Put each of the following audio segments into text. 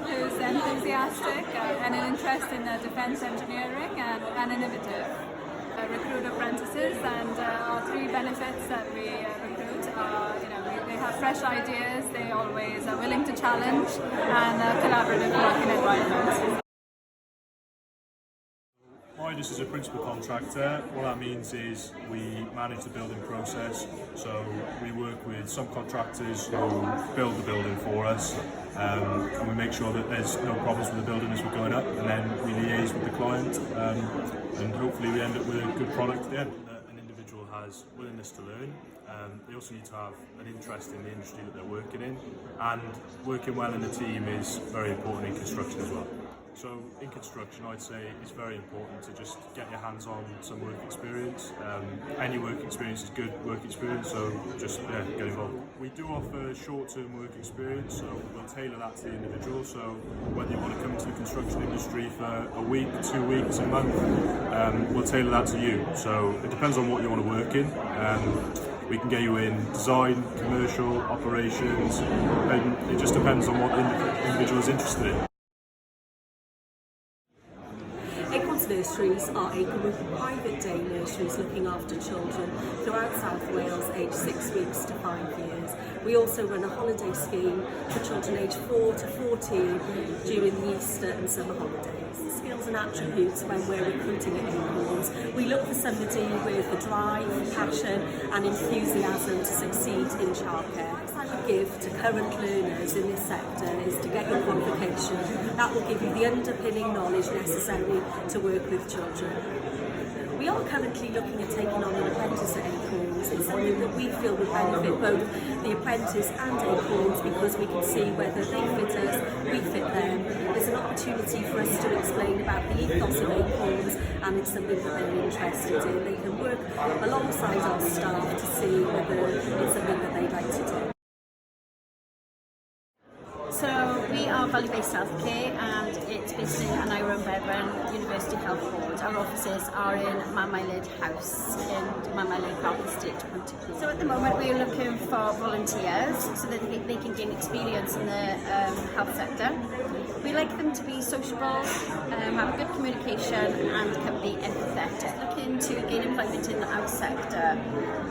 who's enthusiastic and an interest in defence engineering and innovative. Recruit apprentices, and our three benefits that we recruit are, they have fresh ideas, they always are willing to challenge, and a collaborative working environment. This is a principal contractor. What that means is we manage the building process, so we work with subcontractors who build the building for us, and we make sure that there's no problems with the building as we're going up, and then we liaise with the client, and hopefully we end up with a good product at the end. An individual has willingness to learn. They also need to have an interest in the industry that they're working in, and working well in a team is very important in construction as well. So in construction, I'd say it's very important to just get your hands on some work experience. Any work experience is good work experience, so just get involved. We do offer short-term work experience, so we'll tailor that to the individual. So whether you want to come into the construction industry for a week, 2 weeks, a month, we'll tailor that to you. So it depends on what you want to work in. We can get you in design, commercial, operations, and it just depends on what the individual is interested in. Nurseries are a group of private day nurseries looking after children throughout South Wales aged 6 weeks to 5 years. We also run a holiday scheme for children aged 4 to 14 during the Easter and summer holidays. Skills and attributes when we're recruiting at Acorns. We look for somebody with the drive, passion and enthusiasm to succeed in childcare. What I would give to current learners in this sector is to get your qualification. That will give you the underpinning knowledge necessary to work with children. We are currently looking at taking on an apprentice at Acorns. It's something that we feel would benefit both the apprentice and Acorns because we can see whether they fit us, we fit them. There's an opportunity for us to explain about the ethos of Acorns, and it's something that they're interested in. They can work alongside our staff to see whether it's something that they'd like to do. So we are Valley-based healthcare, and it's based in Aneurin Bevan University Health Board. Our offices are in Mammaelid House in Mammaelid Park Estate, Pontypridd. So at the moment we're looking for volunteers so that they can gain experience in the health sector. We like them to be sociable, have good communication and can be empathetic. Looking to gain employment in the health sector,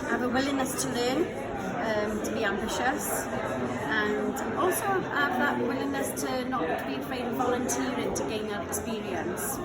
have a willingness to learn, to be ambitious, and also have that willingness to not be afraid of volunteering to gain that experience.